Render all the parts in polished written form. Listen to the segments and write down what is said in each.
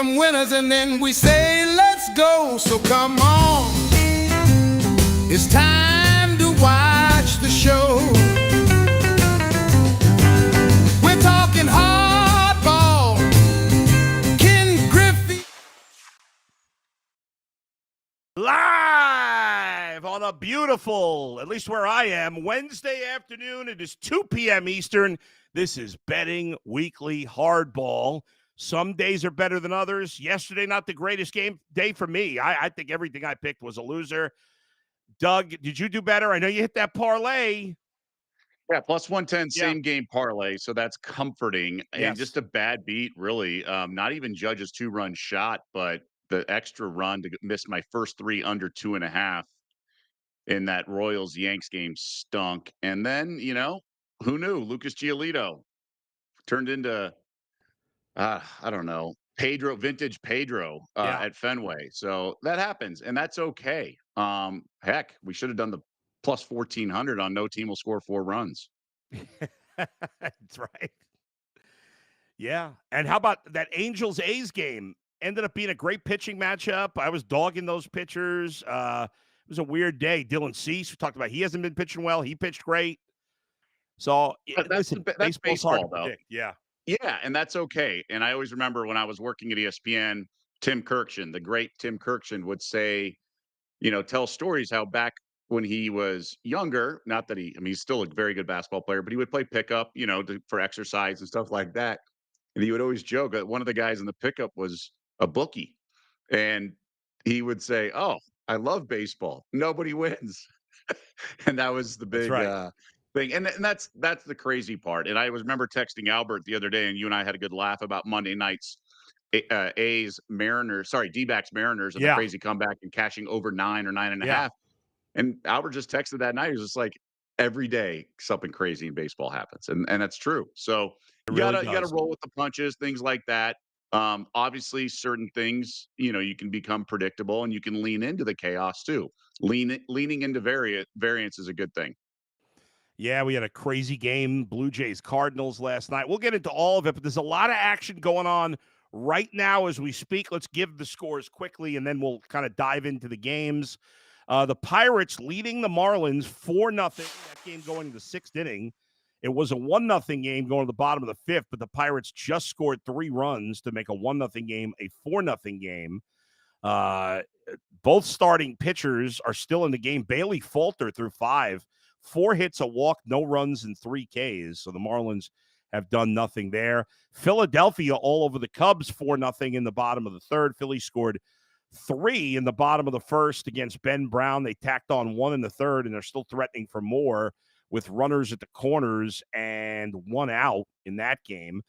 some winners and then we say, let's go. So come on, it's time to watch the show. We're talking hardball, Ken Griffey. Live on a beautiful, at least where I am, Wednesday afternoon. It is 2 p.m. Eastern. This is Betting Weekly Hardball. Some days are better than others. Yesterday, not the greatest game day for me. I think everything I picked was a loser. Doug, did you do better? I know you hit that parlay. Yeah, plus 110 Yeah. same game parlay, so that's comforting. And Yes. just a bad beat, really. Not even Judge's 2-run shot, but the extra run to miss my first three under 2.5 in that Royals-Yanks game stunk. And then, who knew? Lucas Giolito turned into, I don't know, vintage Pedro Yeah. at Fenway. So that happens, and that's okay. Heck, we should have done the plus 1,400 on no team will score 4 runs. That's right. Yeah. And how about that Angels-A's game? Ended up being a great pitching matchup. I was dogging those pitchers. It was a weird day. Dylan Cease, we talked about, he hasn't been pitching well. He pitched great. So, That's baseball's baseball, hard to though. predict. Yeah. Yeah, and that's okay. And I always remember when I was working at ESPN, Tim Kirkshin, the great Tim Kirkshin, would say, tell stories how back when he was younger, not that he's still a very good basketball player, but he would play pickup, for exercise and stuff like that. And he would always joke that one of the guys in the pickup was a bookie. And he would say, "Oh, I love baseball. Nobody wins." And that was the That's big right. thing. And that's the crazy part. And I remember texting Albert the other day, and you and I had a good laugh about Monday night's A's Mariners, sorry, D-backs Mariners, and the Yeah. crazy comeback and cashing over 9 or 9.5. Yeah. And Albert just texted that night. He was just like, every day something crazy in baseball happens. And that's true. So It you really gotta does. roll with the punches, things like that. Obviously certain things, you can become predictable and you can lean into the chaos too. Leaning into variance is a good thing. Yeah, we had a crazy game, Blue Jays Cardinals last night. We'll get into all of it, but there's a lot of action going on right now as we speak. Let's give the scores quickly, and then we'll kind of dive into the games. The Pirates leading the Marlins 4-0. That game going to the sixth inning. It was a 1-0 game going to the bottom of the fifth, but the Pirates just scored 3 runs to make a 1-0 game a 4-0 game. Both starting pitchers are still in the game. Bailey Falter threw 5. 4 hits, a walk, no runs, and 3 Ks. So the Marlins have done nothing there. Philadelphia all over the Cubs, 4-0 in the bottom of the third. Philly scored 3 in the bottom of the first against Ben Brown. They tacked on 1 in the third, and they're still threatening for more with runners at the corners and 1 out in that game.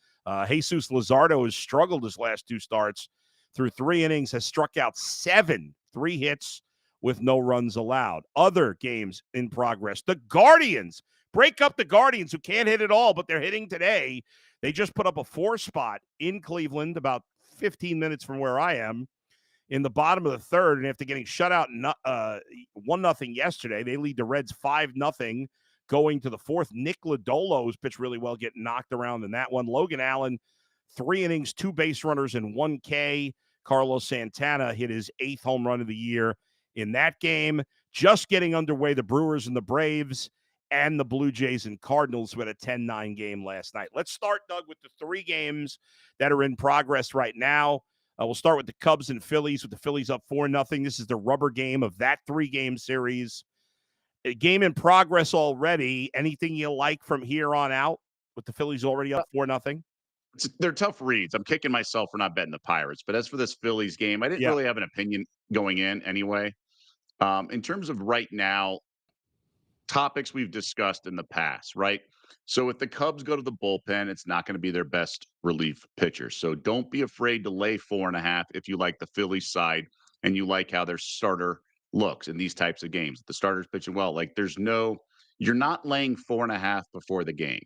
Jesus Luzardo has struggled his last 2 starts. Through 3 innings, has struck out 7, 3 hits, with no runs allowed. Other games in progress. The Guardians break up the Guardians, who can't hit at all, but they're hitting today. They just put up a 4 spot in Cleveland, about 15 minutes from where I am, in the bottom of the third. And after getting shut out 1-0 yesterday, they lead the Reds 5-0 going to the fourth. Nick Lodolo's pitched really well, getting knocked around in that one. Logan Allen, 3 innings, 2 base runners, and 1 K. Carlos Santana hit his 8th home run of the year in that game. Just getting underway, the Brewers and the Braves and the Blue Jays and Cardinals, who had a 10-9 game last night. Let's start, Doug, with the 3 games that are in progress right now. We'll start with the Cubs and Phillies, with the Phillies up 4-0. This is the rubber game of that 3-game series. A game in progress already. Anything you like from here on out with the Phillies already up 4-0? They're tough reads. I'm kicking myself for not betting the Pirates. But as for this Phillies game, I didn't Yeah. really have an opinion going in anyway. In terms of right now, topics we've discussed in the past, right? So if the Cubs go to the bullpen, it's not going to be their best relief pitcher. So don't be afraid to lay 4.5 if you like the Phillies side and you like how their starter looks in these types of games. The starter's pitching well. Like you're not laying 4.5 before the game.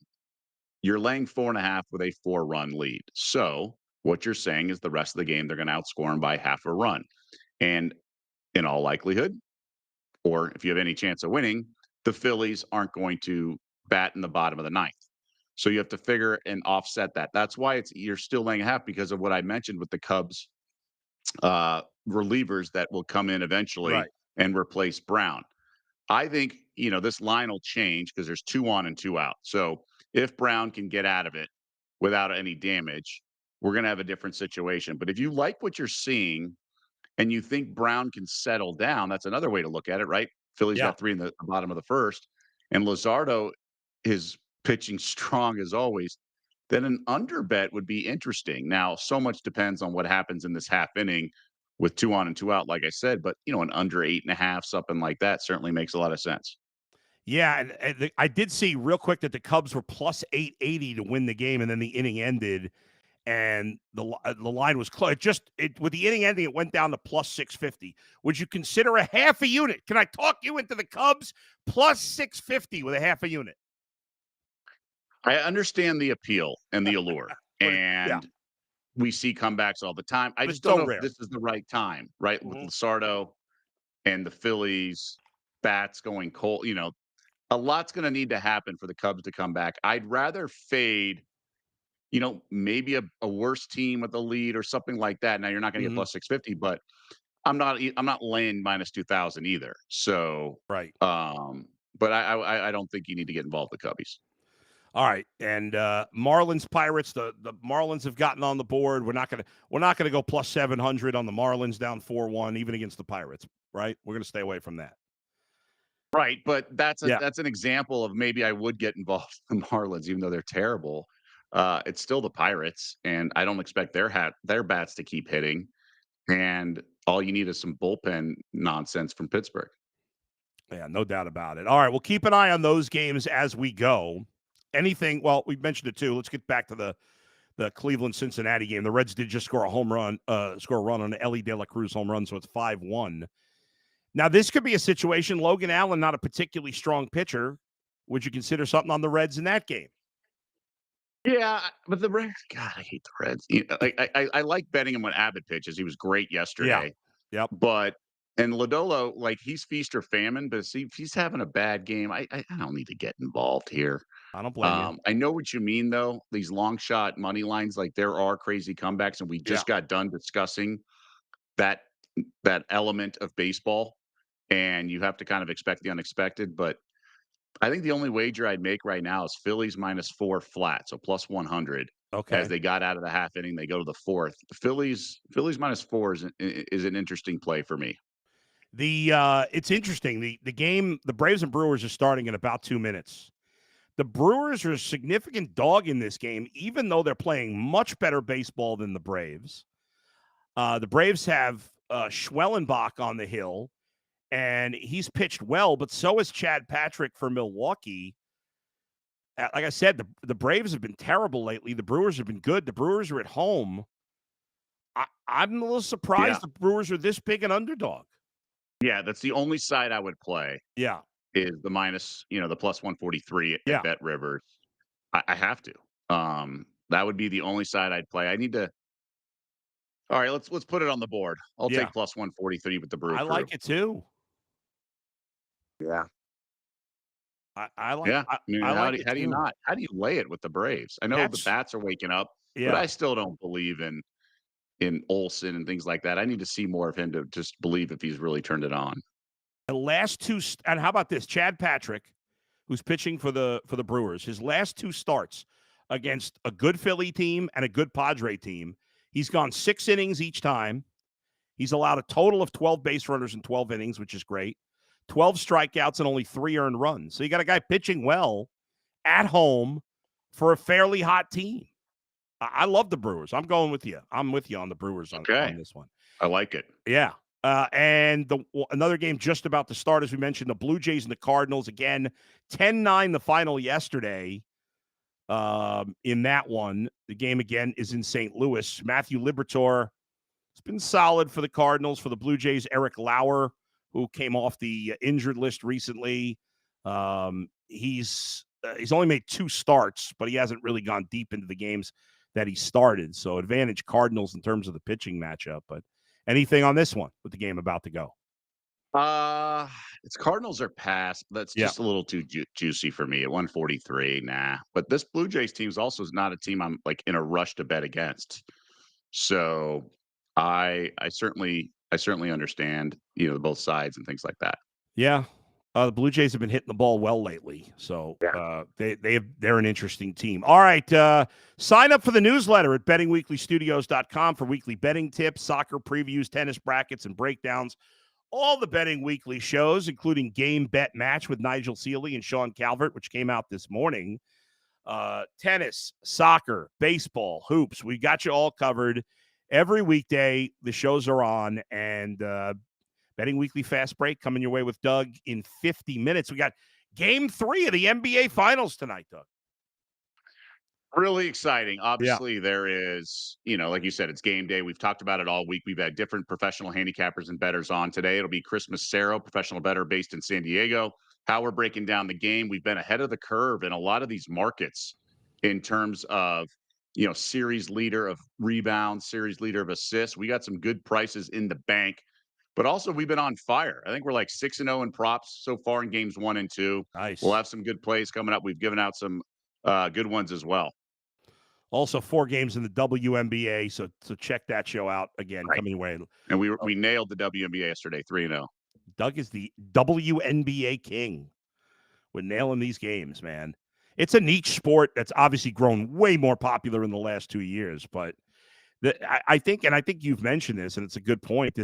You're laying 4.5 with a 4-run lead. So what you're saying is the rest of the game, they're going to outscore them by half a run. And in all likelihood, or if you have any chance of winning, the Phillies aren't going to bat in the bottom of the ninth. So you have to figure and offset that. That's why you're still laying a half, because of what I mentioned with the Cubs relievers that will come in eventually Right. and replace Brown. I think, this line will change because there's 2 on and 2 out. So if Brown can get out of it without any damage, we're going to have a different situation. But if you like what you're seeing and you think Brown can settle down, that's another way to look at it, right? Philly's Yeah. got 3 in the bottom of the first, and Luzardo is pitching strong as always. Then an under bet would be interesting. Now, so much depends on what happens in this half inning with 2 on and 2 out, like I said, but an under 8.5, something like that certainly makes a lot of sense. Yeah, and I did see real quick that the Cubs were plus 880 to win the game, and then the inning ended, and the line was close. With the inning ending, it went down to plus 650. Would you consider a half a unit? Can I talk you into the Cubs plus 650 with a half a unit? I understand the appeal and the allure, Yeah, and we see comebacks all the time. I but it's just don't so know if rare. this is the right time, right? With Mhm. Lusardo and the Phillies bats going cold, a lot's going to need to happen for the Cubs to come back. I'd rather fade, maybe a worse team with a lead or something like that. Now you're not going to get Mhm. plus 650, but I'm not laying minus 2,000 either. So, Right. but I don't think you need to get involved with the Cubbies. All right, and Marlins Pirates. The Marlins have gotten on the board. We're not gonna go plus 700 on the Marlins down 4-1 even against the Pirates. Right? We're gonna stay away from that. Right, but Yeah. that's an example of maybe I would get involved in the Marlins, even though they're terrible. It's still the Pirates, and I don't expect their bats to keep hitting. And all you need is some bullpen nonsense from Pittsburgh. Yeah, no doubt about it. All right, we'll keep an eye on those games as we go. Anything? Well, we mentioned it too. Let's get back to the Cleveland Cincinnati game. The Reds did just score a run on Ellie De La Cruz home run, so it's 5-1. Now, this could be a situation. Logan Allen, not a particularly strong pitcher. Would you consider something on the Reds in that game? Yeah, but the Reds, God, I hate the Reds. I like betting him when Abbott pitches. He was great Yeah. yesterday, Yep. but and Lodolo, like he's feast or famine. But see, if he's having a bad game, I don't need to get involved here. I don't blame you. I know what you mean, though. These long shot money lines, like there are crazy comebacks, and we Yeah. just got done discussing that that element of baseball, and you have to kind of expect the unexpected. But I think the only wager I'd make right now is Phillies -4 flat, so plus 100. As Okay. they got out of the half inning, they go to the fourth. The Phillies -4 is an interesting play for me. It's interesting. The game, the Braves and Brewers are starting in about 2 minutes. The Brewers are a significant dog in this game, even though they're playing much better baseball than the Braves. The Braves have Schwellenbach on the hill, and he's pitched well, but so has Chad Patrick for Milwaukee. Like I said, the Braves have been terrible lately. The Brewers have been good. The Brewers are at home. I'm a little Yeah. surprised the Brewers are this big an underdog. Yeah, that's the only side I would play Yeah, is the the plus 143 at yeah, Bet Rivers. I have to. That would be the only side I'd play. I need to All right, let's put it on the board. I'll yeah. take plus 143 with the Brew I Crew. like it too. Yeah. I like Yeah. I mean, I like it how do you too. not? How do you lay it with the Braves? I know the That's bats are waking up, but yeah. I still don't believe in Olsen and things like that. I need to see more of him to just believe if he's really turned it on. The last two, and how about this? Chad Patrick, who's pitching for the Brewers, his last two starts against a good Philly team and a good Padre team, he's gone 6 innings each time. He's allowed a total of 12 base runners in 12 innings, which is great. 12 strikeouts and only 3 earned runs. So you got a guy pitching well at home for a fairly hot team. I love the Brewers. I'm going with you. I'm with you on the Brewers on Okay. this one. I like it. Yeah. And another game just about to start, as we mentioned, the Blue Jays and the Cardinals. Again, 10-9 the final yesterday. In that one, the game again is in St. Louis. Matthew Liberatore has been solid for the Cardinals. For the Blue Jays, Eric Lauer, who came off the injured list recently. He's only made 2 starts, but he hasn't really gone deep into the games that he started. So advantage Cardinals in terms of the pitching matchup. But anything on this one with the game about to go? It's Cardinals are past. That's Yeah. just a little too juicy for me at 143. Nah, but this Blue Jays team is also not a team I'm like in a rush to bet against. So I certainly understand, both sides and things like that. Yeah. The Blue Jays have been hitting the ball well lately, so they're an interesting team. All right, sign up for the newsletter at bettingweeklystudios.com for weekly betting tips, soccer previews, tennis brackets, and breakdowns. All the Betting Weekly shows, including Game Bet Match with Nigel Seeley and Sean Calvert, which came out this morning. Tennis, soccer, baseball, hoops. We got you all covered. Every weekday, the shows are on, and Betting Weekly Fast Break coming your way with Doug in 50 minutes. We got Game 3 of the NBA Finals tonight, Doug. Really exciting. Yeah. Obviously, there is, like you said, it's game day. We've talked about it all week. We've had different professional handicappers and bettors on today. It'll be Chris Massaro, professional bettor based in San Diego. How we're breaking down the game. We've been ahead of the curve in a lot of these markets in terms of, series leader of rebounds, series leader of assists. We got some good prices in the bank. But also, we've bbeen on fire. I think we're like 6-0 in props so far in games 1 and 2. Nice. We'll have some good plays coming up. We've given out some good ones as well. Also, 4 games in the WNBA, so check that show out again. Right. Coming away. And we nailed the WNBA yesterday, 3-0. Doug is the WNBA king. We're nailing these games, man. It's a niche sport that's obviously grown way more popular in the last 2 years, but I think you've mentioned this, and it's a good point.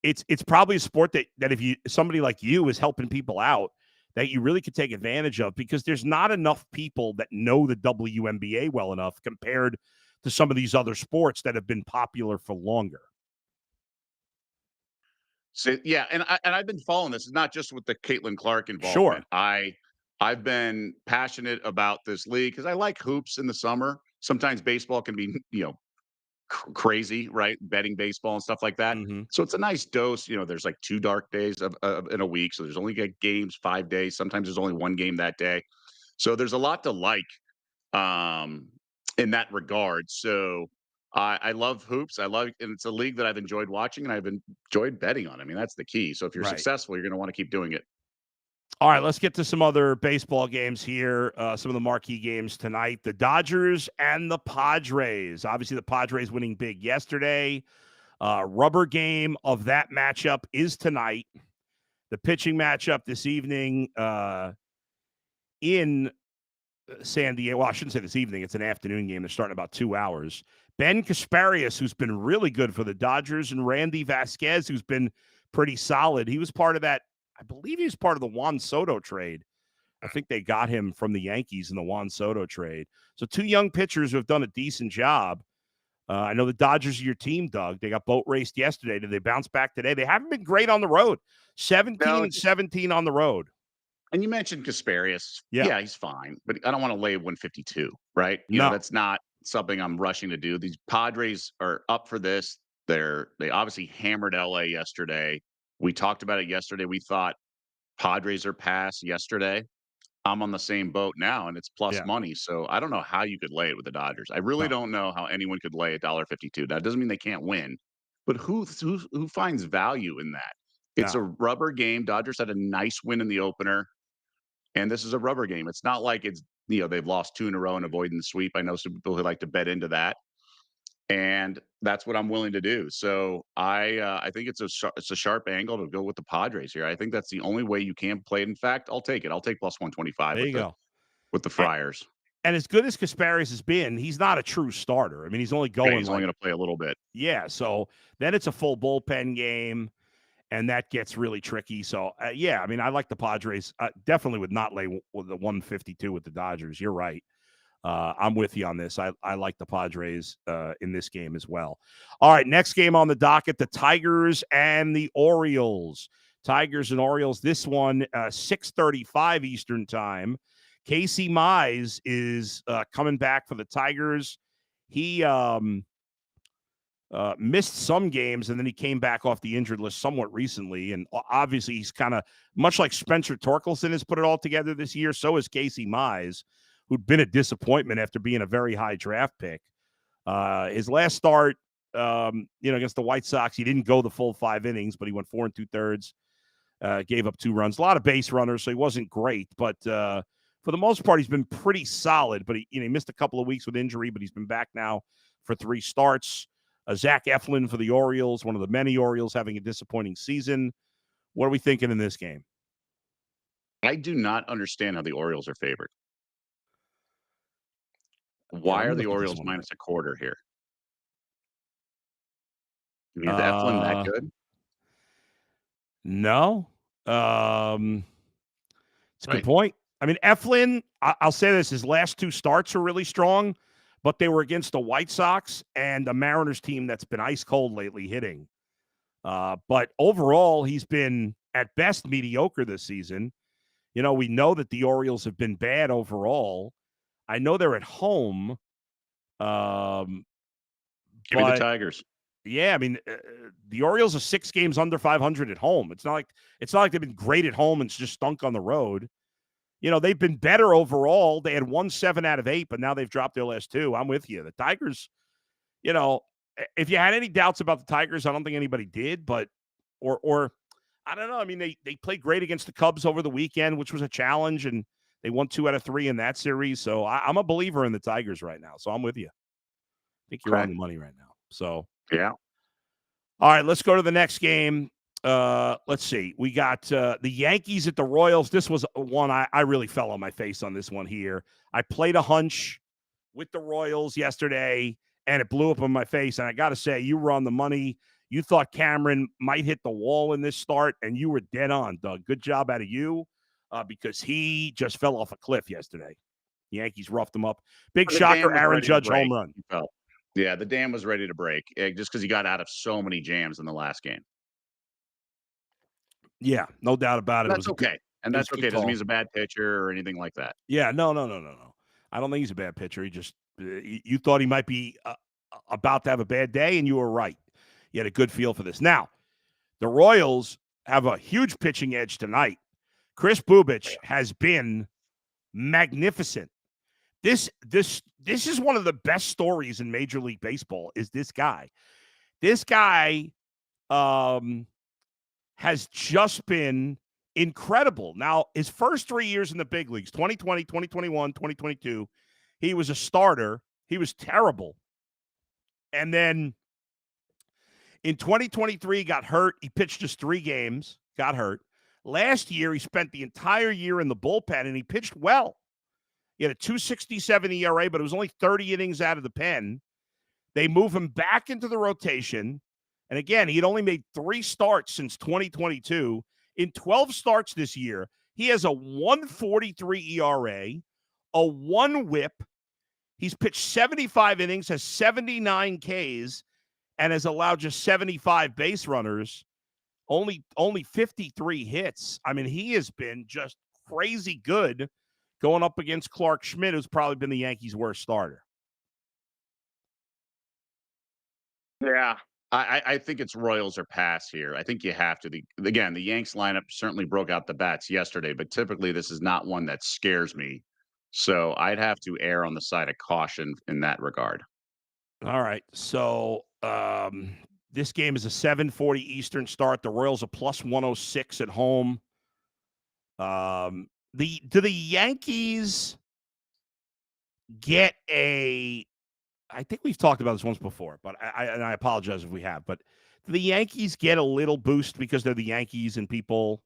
It's probably a sport that if somebody like you is helping people out, that you really could take advantage of, because there's not enough people that know the WNBA well enough compared to some of these other sports that have been popular for longer. So yeah, and I've been following this. It's not just with the Caitlin Clark Sure. involvement. I've been passionate about this league because I like hoops in the summer. Sometimes baseball can be, crazy, right? Betting baseball and stuff like that. Mm-hmm. So it's a nice dose. There's like 2 dark days of in a week, so there's only games 5 days. Sometimes there's only 1 game that day. So there's a lot to like in that regard. So I love hoops. And it's a league that I've enjoyed watching and I've enjoyed betting on. I mean, that's the key. So if you're Right. successful, you're going to want to keep doing it. All right, let's get to some other baseball games here. Some of the marquee games tonight. The Dodgers and the Padres. Obviously, the Padres winning big yesterday. Rubber game of that matchup is tonight. The pitching matchup this evening in San Diego. Well, I shouldn't say this evening. It's an afternoon game. They're starting about 2 hours. Ben Kasparius, who's been really good for the Dodgers, and Randy Vasquez, who's been pretty solid. He was part of that. I believe he was part of the Juan Soto trade. I think they got him from the Yankees in the Juan Soto trade. So 2 young pitchers who have done a decent job. I know the Dodgers are your team, Doug. They got boat raced yesterday. Did they bounce back today? They haven't been great on the road. 17 on the road. And you mentioned Kasparius. Yeah, he's fine, but I don't want to lay 152, right? That's not something I'm rushing to do. These Padres are up for this. They obviously hammered LA yesterday. We talked about it yesterday. We thought Padres are pass yesterday. I'm on the same boat now, and it's plus money. So I don't know how you could lay it with the Dodgers. I really don't know how anyone could lay $1.52. Now, it doesn't mean they can't win, but who finds value in that? It's a rubber game. Dodgers had a nice win in the opener, and this is a rubber game. It's not like they've lost 2 in a row and avoiding the sweep. I know some people who like to bet into that. And that's what I'm willing to do. So I think it's a sharp angle to go with the Padres here. I think that's the only way you can play it. In fact, I'll take it. I'll take plus 125 with the Friars. And as good as Kasparius has been, he's not a true starter. I mean, he's only going. He's only going to play a little bit. Yeah. So then it's a full bullpen game, and that gets really tricky. So I mean, I like the Padres. Definitely would not lay with the 152 with the Dodgers. You're right. I'm with you on this. I like the Padres in this game as well. All right, next game on the docket, the Tigers and the Orioles. Tigers and Orioles, this one, 6:35 Eastern time. Casey Mize is coming back for the Tigers. He missed some games, and then he came back off the injured list somewhat recently. And obviously, he's kind of much like Spencer Torkelson has put it all together this year. So is Casey Mize, who'd been a disappointment after being a very high draft pick. His last start, against the White Sox, he didn't go the full 5 innings, but he went 4 2/3, gave up 2 runs, a lot of base runners, so he wasn't great. But for the most part, he's been pretty solid. But he missed a couple of weeks with injury, but he's been back now for 3 starts. Zach Eflin for the Orioles, one of the many Orioles having a disappointing season. What are we thinking in this game? I do not understand how the Orioles are favored. Yeah, Why let me are the look at this Orioles one. minus a quarter here? I mean, is Eflin that Uh, good? no. It's a good Right. point. I mean, Eflin, I'll say this, his last 2 starts are really strong, but they were against the White Sox and the Mariners team that's been ice cold lately hitting. But overall, he's been at best mediocre this season. We know that the Orioles have been bad overall. I know they're at home. Um, Give me the but Tigers. yeah, I mean, the Orioles are 6 games under 500 at home. It's not like they've been great at home and just stunk on the road. They've been better overall. They had won 7 out of 8, but now they've dropped their last 2. I'm with you. The Tigers, if you had any doubts about the Tigers, I don't think anybody did, but or I don't know. I mean, they played great against the Cubs over the weekend, which was a challenge, and they won 2 out of 3 in that series. So I'm a believer in the Tigers right now. So I'm with you. I think you're on Okay. the money right now. So Yeah. all right, let's go to the next game. Let's see. We got the Yankees at the Royals. This was one I really fell on my face on this one here. I played a hunch with the Royals yesterday, and it blew up in my face. And I got to say, you were on the money. You thought Cameron might hit the wall in this start, and you were dead on, Doug. Good job out of you because he just fell off a cliff yesterday. The Yankees roughed him up. Big The dam shocker, was Aaron ready to Judge break. home run. You felt. Yeah, the dam was ready to break just because he got out of so many jams in the last game. Yeah, no doubt about it. That's okay. And It was that's a good okay. Doesn't mean call. he's a bad pitcher or anything like that. Yeah, no. I don't think he's a bad pitcher. He just you thought he might be about to have a bad day, and you were right. You had a good feel for this. Now, the Royals have a huge pitching edge tonight. Chris Bubich has been magnificent. This is one of the best stories in Major League Baseball. Is this guy? This guy has just been incredible. Now, his first 3 years in the big leagues, 2020, 2021, 2022, he was a starter. He was terrible. And then in 2023, he got hurt. He pitched just 3 games, got hurt. Last year, he spent the entire year in the bullpen, and he pitched well. He had a 2.67 ERA, but it was only 30 innings out of the pen. They move him back into the rotation. And again, he'd only made 3 starts since 2022. In 12 starts this year, he has a 1.43 ERA, a 1 whip. He's pitched 75 innings, has 79 Ks, and has allowed just 75 base runners, only 53 hits. I mean, he has been just crazy good going up against Clark Schmidt, who's probably been the Yankees' worst starter. Yeah. I think it's Royals or pass here. I think you have to. Again, the Yanks lineup certainly broke out the bats yesterday, but typically this is not one that scares me. So I'd have to err on the side of caution in that regard. All right. So this game is a 7:40 Eastern start. The Royals are plus 106 at home. Do the Yankees get a I think we've talked about this once before, but I apologize if we have, but do the Yankees get a little boost because they're the Yankees and people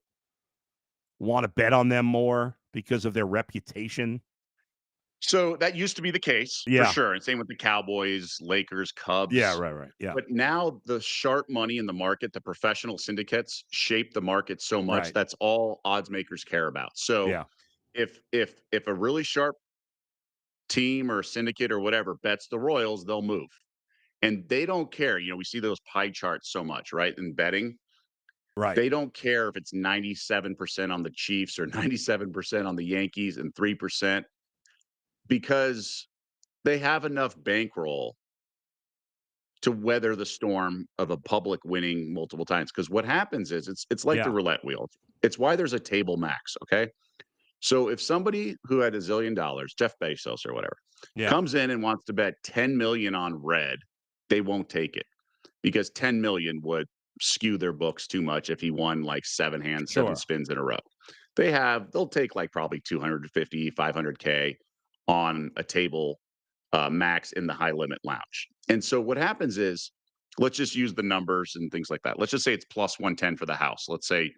want to bet on them more because of their reputation? So that used to be the case for Yeah. sure. And same with the Cowboys, Lakers, Yeah, Cubs. right. Yeah. But now the sharp money in the market, the professional syndicates shape the market so much. Right. That's all odds makers care about. So Yeah. if a really sharp team or syndicate or whatever bets the Royals, they'll move. And they don't care. We see those pie charts so much, right? In betting, Right. they don't care if it's 97% on the Chiefs or 97% on the Yankees and 3% because they have enough bankroll to weather the storm of a public winning multiple times. Because what happens is it's like the Yeah. roulette wheel. It's why there's a table max. Okay. So if somebody who had $1 zillion, Jeff Bezos or whatever, Yeah. comes in and wants to bet 10 million on red, they won't take it because 10 million would skew their books too much if he won like 7 hands, 7 Sure. spins in a row. They'll take like probably 250, 500K on a table max in the high limit lounge. And so what happens is let's just use the numbers and things like that. Let's just say it's plus 110 for the house. Let's say,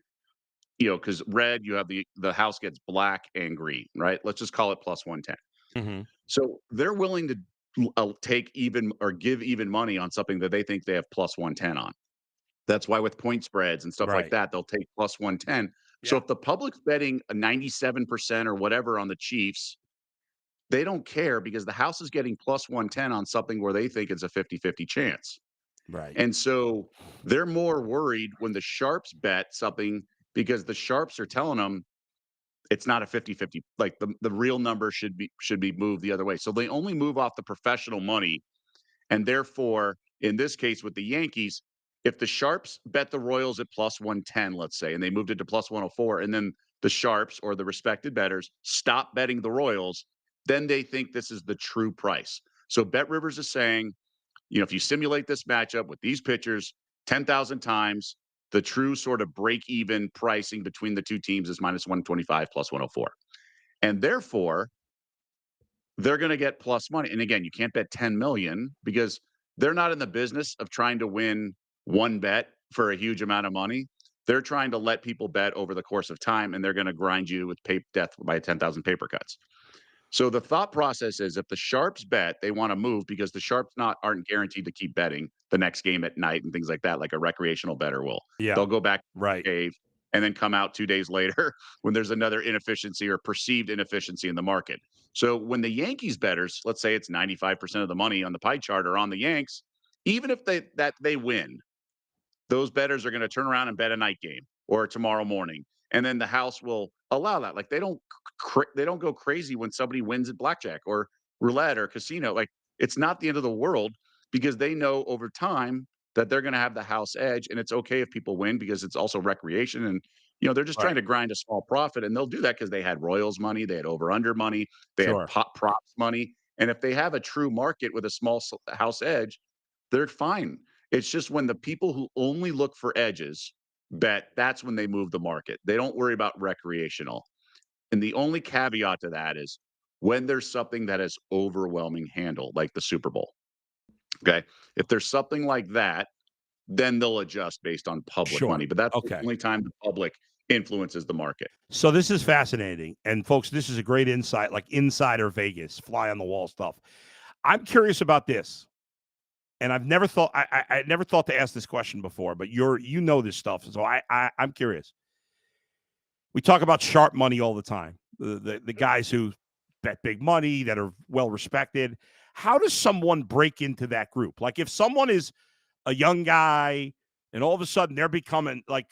because red, you have the house gets black and green, right? Let's just call it plus 110. Hmm. So they're willing to take even or give even money on something that they think they have plus 110 on. That's why with point spreads and stuff like Right. that, they'll take plus 110. So Yeah. if the public's betting a 97% or whatever on the Chiefs, they don't care because the house is getting plus 110 on something where they think it's a 50-50 chance. Right. And so they're more worried when the sharps bet something because the sharps are telling them it's not a 50-50. Like the real number should be moved the other way. So they only move off the professional money. And therefore, in this case with the Yankees, if the sharps bet the Royals at plus 110, let's say, and they moved it to plus 104, and then the sharps or the respected bettors stop betting the Royals, then they think this is the true price. So Bet Rivers is saying, if you simulate this matchup with these pitchers 10,000 times, the true sort of break even pricing between the two teams is minus 125 plus 104. And therefore, they're going to get plus money. And again, you can't bet 10 million because they're not in the business of trying to win one bet for a huge amount of money. They're trying to let people bet over the course of time, and they're going to grind you with death by 10,000 paper cuts. So the thought process is if the sharps bet, they want to move because the sharps aren't guaranteed to keep betting the next game at night and things like that, like a recreational bettor will. Yeah. They'll go back to Right. the cave and then come out 2 days later when there's another inefficiency or perceived inefficiency in the market. So when the Yankees bettors, let's say it's 95% of the money on the pie chart are on the Yanks, even if they win, those bettors are going to turn around and bet a night game or tomorrow morning, and then the house will allow that. Like they don't go crazy when somebody wins at blackjack or roulette or casino. Like it's not the end of the world because they know over time that they're going to have the house edge, and it's okay if people win because it's also recreation and. They're just trying Right. to grind a small profit, and they'll do that because they had Royals money, they had over under money, they had Sure. props money, and if they have a true market with a small house edge, they're fine. It's just when the people who only look for edges bet, that's when they move the market. They don't worry about recreational. And the only caveat to that is when there's something that has overwhelming handle, like the Super Bowl. Okay. If there's something like that, then they'll adjust based on public Sure. money. But that's the Okay. only time the public influences the market. So this is fascinating. And folks, this is a great insight, like insider Vegas, fly on the wall stuff. I'm curious about this. And I've never thought I never thought to ask this question before, but you know this stuff. So I'm curious. We talk about sharp money all the time. The guys who bet big money that are well respected. How does someone break into that group? Like if someone is a young guy and all of a sudden they're becoming like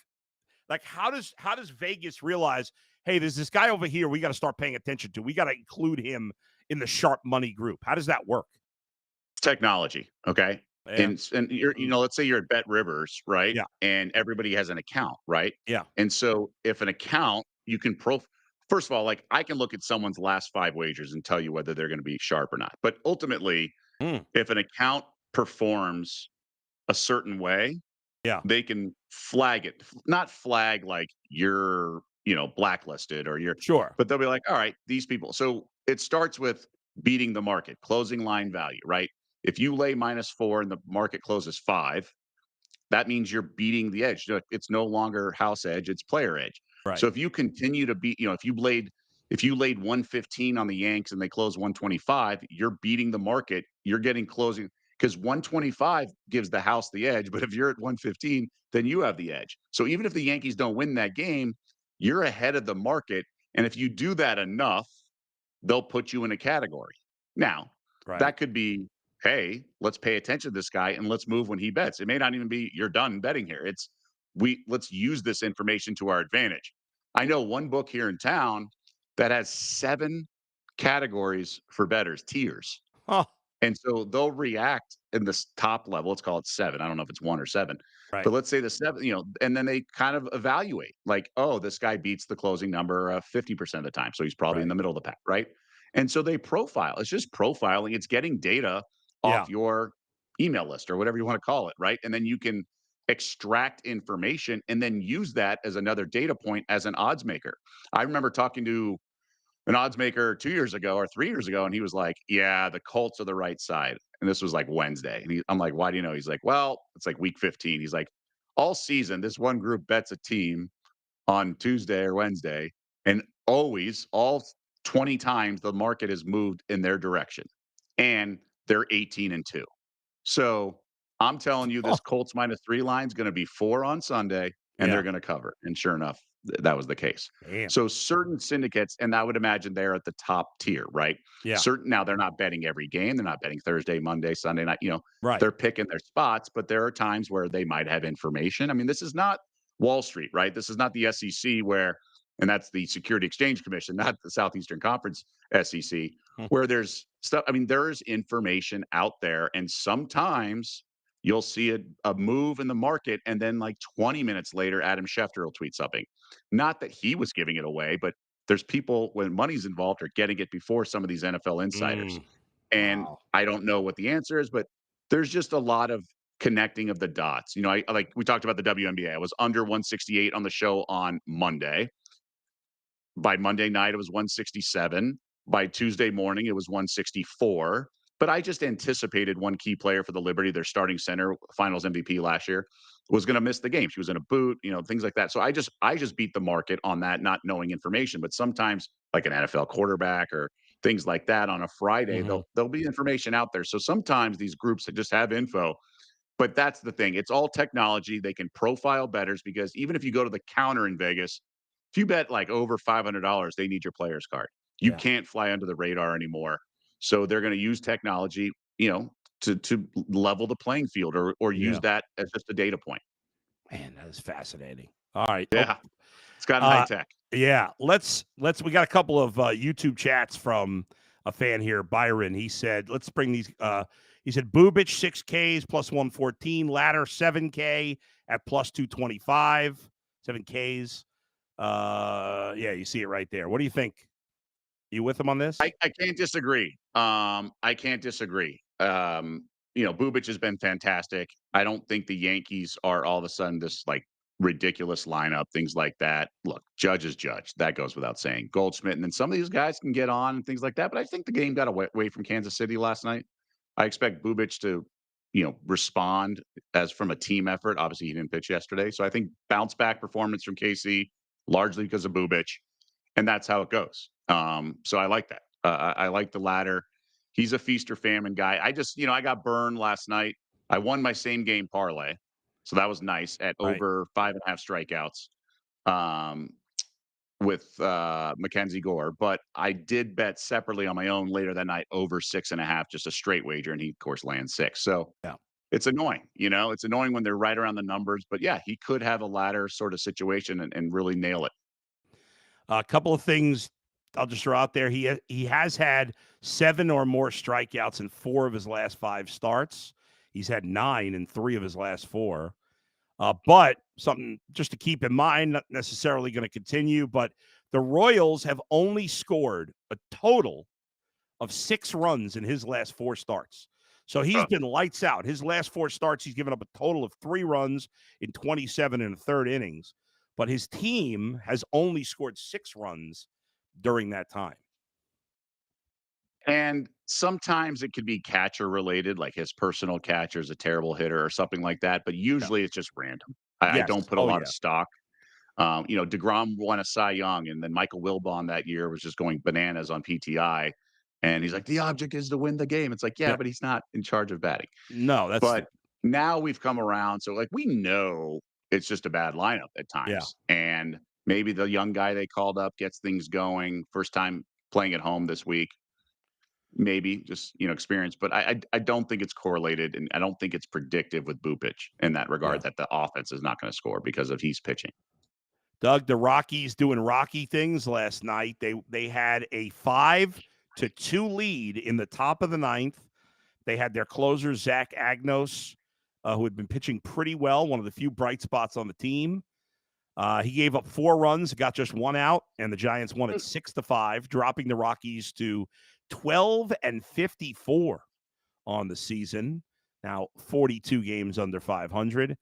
how does Vegas realize, hey, there's this guy over here we got to start paying attention to. We got to include him in the sharp money group. How does that work? Technology. Okay. Yeah. And you're, let's say you're at Bet Rivers, right? Yeah. And everybody has an account, right? Yeah. And so if an account, you can first of all, like I can look at someone's last 5 wagers and tell you whether they're going to be sharp or not. But ultimately, Mm, if an account performs a certain way, yeah. they can flag it, not flag like you're, blacklisted or Sure. but they'll be like, all right, these people. So it starts with beating the market, closing line value, right? If you lay -4 and the market closes 5, that means you're beating the edge. It's no longer house edge, it's player edge. So Right. if you continue to beat, if you laid 115 on the Yanks and they close 125, you're beating the market. You're getting closing because 125 gives the house the edge. But if you're at 115, then you have the edge. So even if the Yankees don't win that game, you're ahead of the market. And if you do that enough, they'll put you in a category. Now, Right. that could be, hey, let's pay attention to this guy and let's move when he bets. It may not even be you're done betting here. Let's use this information to our advantage. I know one book here in town that has 7 categories for bettors, tiers. Huh. And so they'll react in this top level. Let's call it 7. I don't know if it's 1 or 7. Right. But let's say the 7, and then they kind of evaluate like, oh, this guy beats the closing number 50% of the time. So he's probably in Right. the middle of the pack, right? And so they profile. It's just profiling. It's getting data Yeah. off your email list or whatever you want to call it, right? And then you can extract information and then use that as another data point as an odds maker. I remember talking to an odds maker 2 years ago or 3 years ago, and he was like, "Yeah, the Colts are the right side." And this was like Wednesday. And I'm like, why do you know? He's like, well, it's like week 15. He's like, all season, this one group bets a team on Tuesday or Wednesday, and always, all 20 times, the market has moved in their direction. And they're 18-2. So I'm telling you, Oh, this Colts -3 line is going to be 4 on Sunday, and yeah. they're going to cover. And sure enough, that was the case. Damn. So certain syndicates, and I would imagine they're at the top tier, right? Yeah. Certain now they're not betting every game. They're not betting Thursday, Monday, Sunday night. Right. They're picking their spots, but there are times where they might have information. I mean, this is not Wall Street, right? This is not the SEC where, and that's the Security Exchange Commission, not the Southeastern Conference SEC, Hmm. where there's stuff. I mean, there's information out there, and sometimes you'll see a move in the market, and then like 20 minutes later, Adam Schefter will tweet something. Not that he was giving it away, but there's people when money's involved are getting it before some of these NFL insiders. And Wow. I don't know what the answer is, but there's just a lot of connecting of the dots. I like we talked about the WNBA. I was under 168 on the show on Monday. By Monday night, it was 167. By Tuesday morning, it was 164. But I just anticipated one key player for the Liberty, their starting center, Finals MVP last year, was going to miss the game. She was in a boot, things like that. So I just beat the market on that, not knowing information. But sometimes, like an NFL quarterback or things like that, on a Friday, Hmm. there'll be information out there. So sometimes these groups that just have info. But that's the thing. It's all technology. They can profile bettors because even if you go to the counter in Vegas, if you bet like over $500, they need your player's card. You Yeah. can't fly under the radar anymore. So they're going to use technology, to level the playing field or use Yeah. that as just a data point. Man, that is fascinating. All right. Oh, Yeah. It's got high tech. yeah. We got a couple of YouTube chats from a fan here, Byron. He said, let's bring these. He said, Bubich 6Ks plus 114, ladder 7K at plus 225, 7Ks. Yeah, you see it right there. What do you think? You with him on this? I can't disagree. I can't disagree. Bubich has been fantastic. I don't think the Yankees are all of a sudden this like ridiculous lineup, things like that. Look, Judge is Judge. That goes without saying. Goldschmidt, and then some of these guys can get on and things like that. But I think the game got away from Kansas City last night. I expect Bubich to, respond as from a team effort. Obviously, he didn't pitch yesterday. So I think bounce back performance from KC, largely because of Bubich. And that's how it goes. So I like that. I like the latter. He's a feast or famine guy. I just, I got burned last night. I won my same game parlay, so that was nice at Right. over 5.5 strikeouts with Mackenzie Gore. But I did bet separately on my own later that night over 6.5, just a straight wager, and he of course lands 6. So Yeah. it's annoying. It's annoying when they're right around the numbers. But yeah, he could have a ladder sort of situation and really nail it. A couple of things I'll just throw out there. He has had 7 or more strikeouts in 4 of his last 5 starts. He's had 9 in 3 of his last 4. But something just to keep in mind, not necessarily going to continue, but the Royals have only scored a total of 6 runs in his last 4 starts. So he's been lights out. His last 4 starts, he's given up a total of 3 runs in 27 and a third innings. But his team has only scored 6 runs during that time. And sometimes it could be catcher related, like his personal catcher is a terrible hitter or something like that. But usually it's just random. I Yes. don't put a Oh, lot yeah. of stock. DeGrom won a Cy Young, and then Michael Wilbon that year was just going bananas on PTI. And he's like, the object is to win the game. It's like, yeah, Yeah. but he's not in charge of batting. No, that's But now we've come around. So, like, we know it's just a bad lineup at times. And maybe the young guy they called up gets things going. First time playing at home this week. Maybe just experience, but I don't think it's correlated, and I don't think it's predictive with Bupich in that regard that the offense is not going to score because of he's pitching. Doug, the Rockies doing Rocky things last night. They had a 5-2 lead in the top of the 9th. They had their closer, Zach Agnos, who had been pitching pretty well, one of the few bright spots on the team. He gave up 4 runs, got just 1 out, and the Giants won at 6-5, dropping the Rockies to 12-54 on the season. Now 42 games under 500.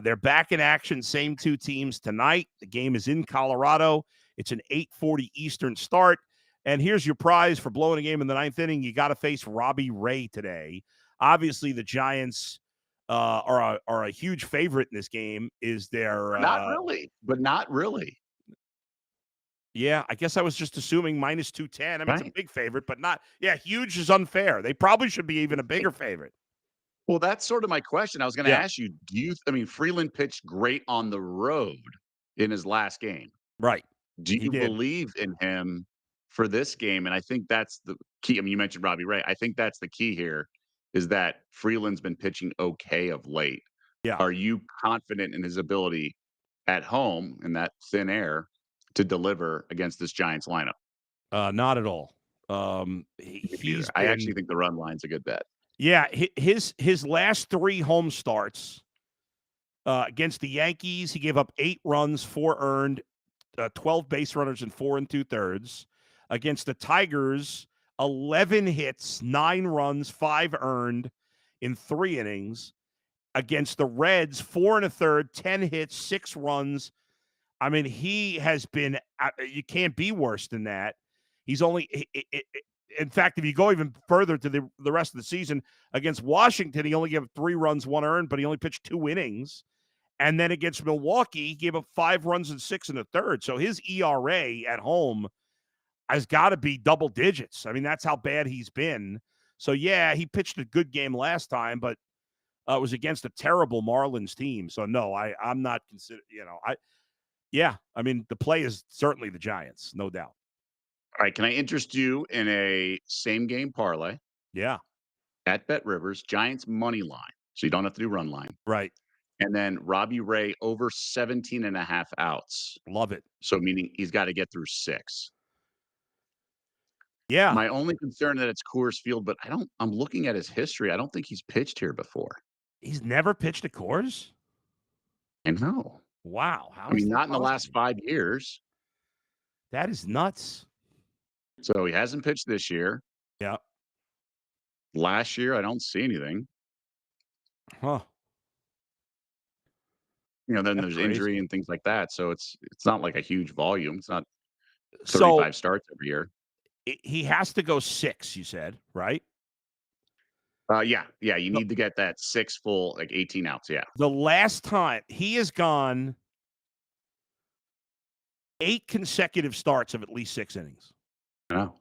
They're back in action. Same 2 teams tonight. The game is in Colorado. It's an 8:40 Eastern start. And here's your prize for blowing a game in the 9th inning. You got to face Robbie Ray today. Obviously, the Giants are a huge favorite in this game. Is there? Not really, but not really. Yeah, I guess I was just assuming minus 210. I mean, it's a Right. big favorite, but not. Yeah, huge is unfair. They probably should be even a bigger favorite. Well, that's sort of my question. I was going to Yeah, ask you, I mean, Freeland pitched great on the road in his last game. right. Do He you did. believe in him for this game? And I think that's the key. I mean, you mentioned Robbie Ray. I think that's the key here is that Freeland's been pitching okay of late. Yeah, Are you confident in his ability at home in that thin air to deliver against this Giants lineup? not at all. Me neither. He's I actually been. think the run line's a good bet. Yeah, his last 3 home starts against the Yankees, he gave up 8 runs, 4 earned, 12 base runners, and 4 2/3. Against the Tigers, 11 hits, 9 runs, 5 earned in 3 innings. Against the Reds, 4 1/3, 10 hits, 6 runs. I mean, he has been. You can't be worse than that. He's only. In fact, if you go even further to the rest of the season, against Washington, he only gave up 3 runs, 1 earned, but he only pitched 2 innings. And then against Milwaukee, he gave up 5 runs and 6 1/3. So his ERA at home has got to be double digits. I mean, that's how bad he's been. So yeah, he pitched a good game last time, but it was against a terrible Marlins team. So no, I'm not consider. Yeah, I mean, the play is certainly the Giants, no doubt. All right. Can I interest you in a same game parlay Yeah, at Bet Rivers, Giants money line? So you don't have to do run line. right. And then Robbie Ray over 17.5 outs. Love it. So meaning he's got to get through 6. Yeah, My only concern that it's Coors Field, but I'm looking at his history. I don't think he's pitched here before. he's never pitched a Coors. I know. Wow, I how is mean, that not in the last possible? 5 years. That is nuts. So he hasn't pitched this year. Yeah. Last year, I don't see anything. Huh. Then That's there's crazy. injury and things like that. So it's not like a huge volume. It's not So 35 starts every year. he has to go 6. You said right. Yeah. You need to get that 6 full, like 18 outs. Yeah. The last time he has gone 8 consecutive starts of at least 6 innings. No.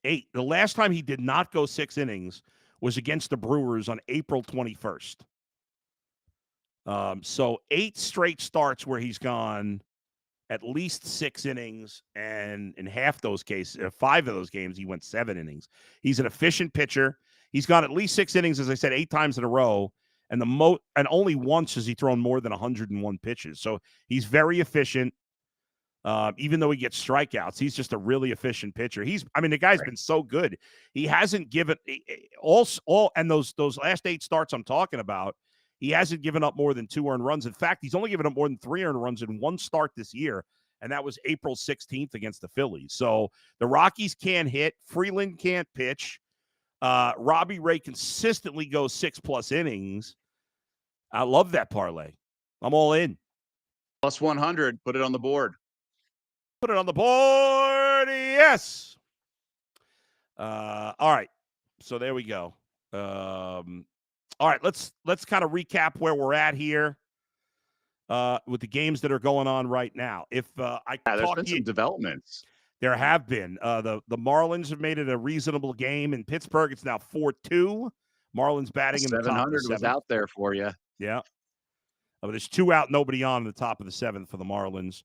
8. The last time he did not go 6 innings was against the Brewers on April 21st. So 8 straight starts where he's gone at least 6 innings, and in half those cases, 5 of those games, he went 7 innings. He's an efficient pitcher. He's gone at least 6 innings, as I said, 8 times in a row, and and only once has he thrown more than 101 pitches. So he's very efficient. Even though he gets strikeouts, he's just a really efficient pitcher. The guy's been so good. He hasn't given and those last 8 starts I'm talking about, he hasn't given up more than 2 earned runs. In fact, he's only given up more than 3 earned runs in 1 start this year, and that was April 16th against the Phillies. So the Rockies can't hit. Freeland can't pitch. Robbie Ray consistently goes 6+ innings. I love that parlay. I'm all in. Plus 100. Put it on the board. Put it on the board. Yes. All right. So there we go. All right. Let's kind of recap where we're at here with the games that are going on right now. If I There's talk been to you, some developments. there have been. The Marlins have made it a reasonable game in Pittsburgh. It's now 4-2. Marlins batting in the top of the 700 was 7th. out there for you. Yeah. There's 2 out, nobody on in the top of the 7th for the Marlins.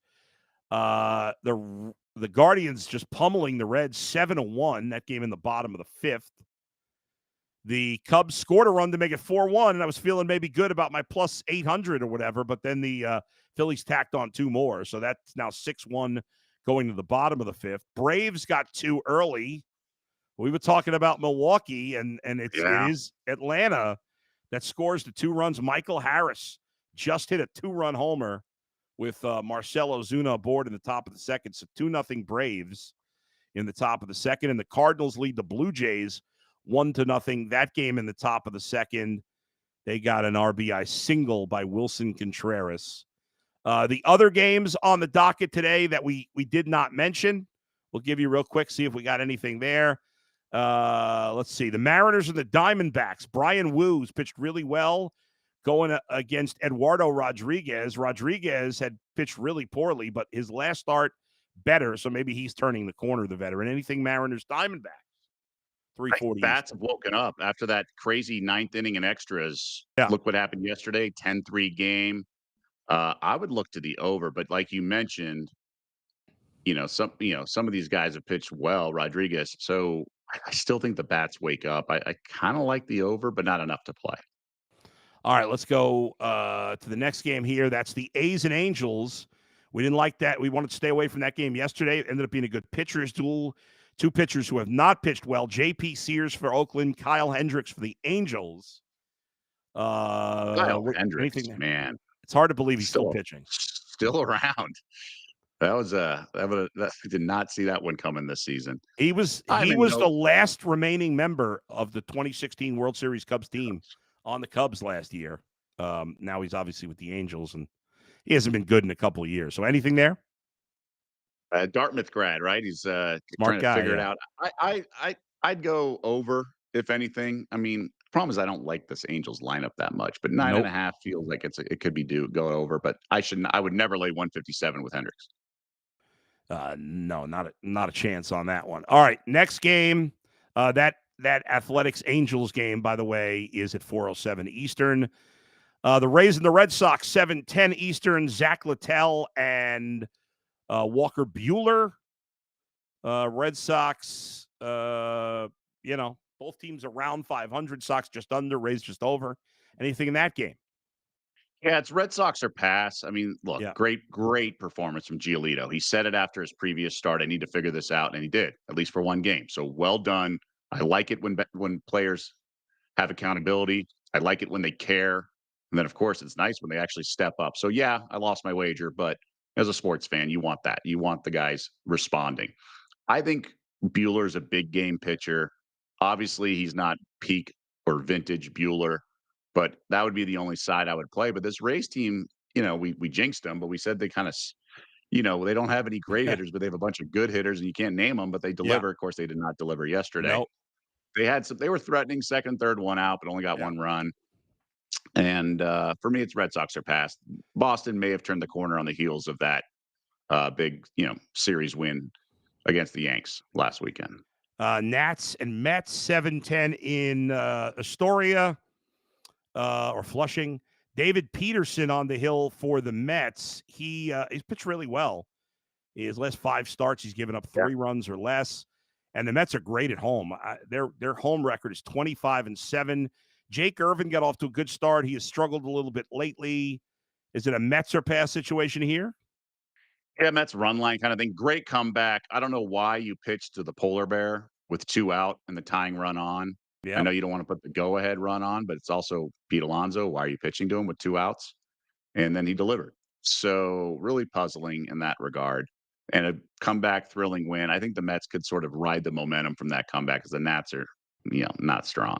The Guardians just pummeling the Reds 7-1. That game in the bottom of the 5th. The Cubs scored a run to make it 4-1, and I was feeling maybe good about my plus 800 or whatever, but then the Phillies tacked on 2 more, so that's now 6-1 going to the bottom of the 5th. Braves got 2 early. We were talking about Milwaukee, and it is Atlanta that scores the 2 runs. Michael Harris just hit a 2-run homer with Marcell Ozuna aboard in the top of the 2nd. So 2-0 Braves in the top of the 2nd. And the Cardinals lead the Blue Jays 1-0. That game in the top of the 2nd. They got an RBI single by Wilson Contreras. The other games on the docket today that we did not mention, we'll give you real quick, see if we got anything there. Let's see. The Mariners and the Diamondbacks. Brian Woo's pitched really well going against Eduardo Rodriguez. Rodriguez had pitched really poorly, but his last start better, so maybe he's turning the corner, the veteran. Anything Mariners Diamondbacks? 340. Bats have woken up after that crazy ninth inning and extras. Yeah. Look what happened yesterday, 10-3 game. I would look to the over, but like you mentioned, some of these guys have pitched well, Rodriguez. So I still think the bats wake up. I kind of like the over, but not enough to play. All right, let's go to the next game here. That's the A's and Angels. We didn't like that. We wanted to stay away from that game yesterday. It ended up being a good pitchers duel. Two pitchers who have not pitched well. J.P. Sears for Oakland, Kyle Hendricks for the Angels. Kyle Hendricks, man. It's hard to believe he's still pitching. Still around. I did not see that one coming this season. He was the last remaining member of the 2016 World Series Cubs team on the Cubs last year. Now he's obviously with the Angels, and he hasn't been good in a couple of years. So anything there? Dartmouth grad, right? He's trying guy, to figure it out. I'd go over, if anything. I mean, problem is I don't like this Angels lineup that much, but 9.5 feels like it could be go over. But I would never lay 157 with Hendricks. No, not a chance on that one. All right, next game. That Athletics Angels game, by the way, is at 4:07 Eastern. The Rays and the Red Sox, 7:10 Eastern. Zach Littell and Walker Buehler. Red Sox, both teams around 500. Sox just under, Rays just over. Anything in that game? Yeah, it's Red Sox or pass. I mean, look, great performance from Giolito. He said it after his previous start. I need to figure this out, and he did, at least for one game. So well done. I like it when players have accountability. I like it when they care. And then, of course, it's nice when they actually step up. So, yeah, I lost my wager, but as a sports fan, you want that. You want the guys responding. I think Buehler's a big game pitcher. Obviously, he's not peak or vintage Buehler, but that would be the only side I would play. But this Rays team, we jinxed them, but we said they kind of, they don't have any great hitters, but they have a bunch of good hitters, and you can't name them, but they deliver. Of course, they did not deliver yesterday. Nope. They were threatening second, third, one out, but only got one run. And for me, it's Red Sox are past. Boston may have turned the corner on the heels of that big, series win against the Yanks last weekend. Nats and Mets, 7:10 in Astoria or Flushing. David Peterson on the hill for the Mets. He's pitched really well. His last 5 starts, he's given up 3 runs or less. And the Mets are great at home. Their home record is 25-7. Jake Irvin got off to a good start. He has struggled a little bit lately. Is it a Mets or pass situation here? Yeah, Mets run line kind of thing. Great comeback. I don't know why you pitched to the polar bear with 2 out and the tying run on. Yeah. I know you don't want to put the go-ahead run on, but it's also Pete Alonso. Why are you pitching to him with 2 outs? And then he delivered. So really puzzling in that regard. And a comeback thrilling win. I think the Mets could sort of ride the momentum from that comeback because the Nats are, not strong.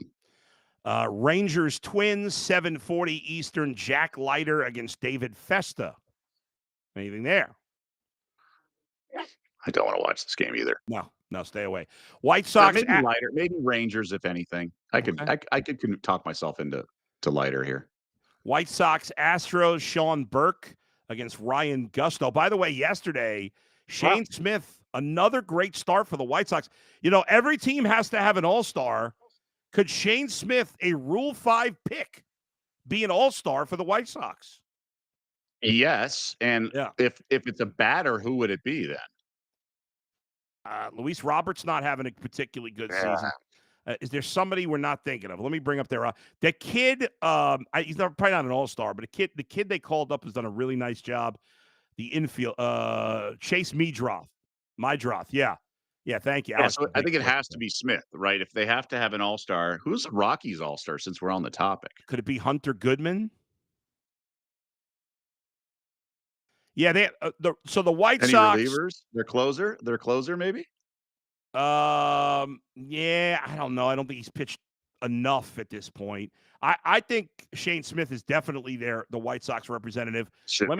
Rangers Twins, 7:40 Eastern. Jack Leiter against David Festa. Anything there? I don't want to watch this game either. No, stay away. White Sox. Maybe Leiter, maybe Rangers, if anything. I could talk myself into Leiter here. White Sox Astros. Sean Burke against Ryan Gusto. By the way, yesterday, Shane Smith, another great start for the White Sox. Every team has to have an all-star. Could Shane Smith, a Rule 5 pick, be an all-star for the White Sox? Yes, and if it's a batter, who would it be then? Luis Roberts not having a particularly good season. Is there somebody we're not thinking of? Let me bring up the kid. He's probably not an all-star, but the kid they called up has done a really nice job. The infield, Chase Meadroth. Yeah, thank you. Yeah, so I think it has to be Smith, right? If they have to have an all-star, who's the Rockies all-star since we're on the topic? Could it be Hunter Goodman? Yeah, so the White Sox. Relievers? Their closer maybe? Yeah, I don't know. I don't think he's pitched enough at this point. I think Shane Smith is definitely the White Sox representative. Let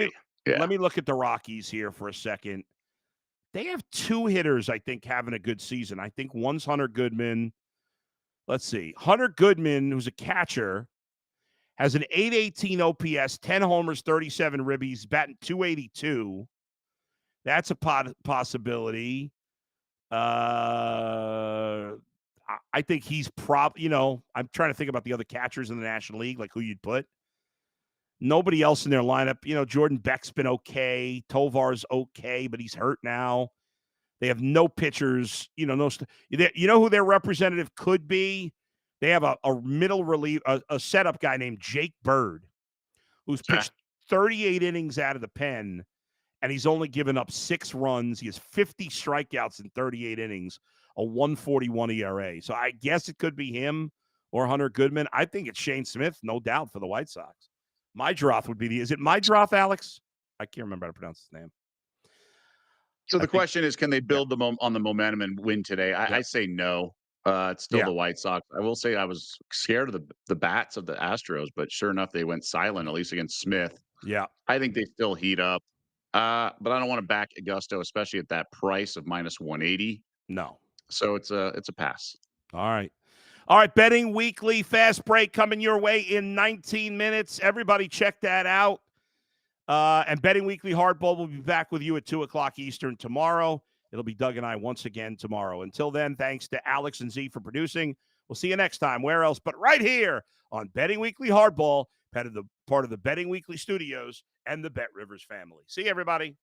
me look at the Rockies here for a second. They have two hitters, I think, having a good season. I think one's Hunter Goodman. Let's see. Hunter Goodman, who's a catcher, has an 818 OPS, 10 homers, 37 ribbies, batting 282. That's a possibility. I think he's I'm trying to think about the other catchers in the National League, like who you'd put. Nobody else in their lineup. Jordan Beck's been okay. Tovar's okay, but he's hurt now. They have no pitchers. You know who their representative could be? They have a middle relief, a setup guy named Jake Bird, who's pitched 38 innings out of the pen, and he's only given up 6 runs. He has 50 strikeouts in 38 innings, a 1.41 ERA. So I guess it could be him or Hunter Goodman. I think it's Shane Smith, no doubt, for the White Sox. Meidroth would be is it Meidroth, Alex? I can't remember how to pronounce his name. So the question is, can they build on the momentum and win today? I say no. It's still the White Sox. I will say I was scared of the bats of the Astros, but sure enough, they went silent, at least against Smith. Yeah. I think they still heat up. But I don't want to back Augusto, especially at that price of minus 180. No. So it's a pass. All right, Betting Weekly fast break coming your way in 19 minutes. Everybody check that out. And Betting Weekly Hardball will be back with you at 2 o'clock Eastern tomorrow. It'll be Doug and I once again tomorrow. Until then, thanks to Alex and Z for producing. We'll see you next time. Where else but right here on Betting Weekly Hardball, part of the Betting Weekly Studios and the Bet Rivers family. See you, everybody.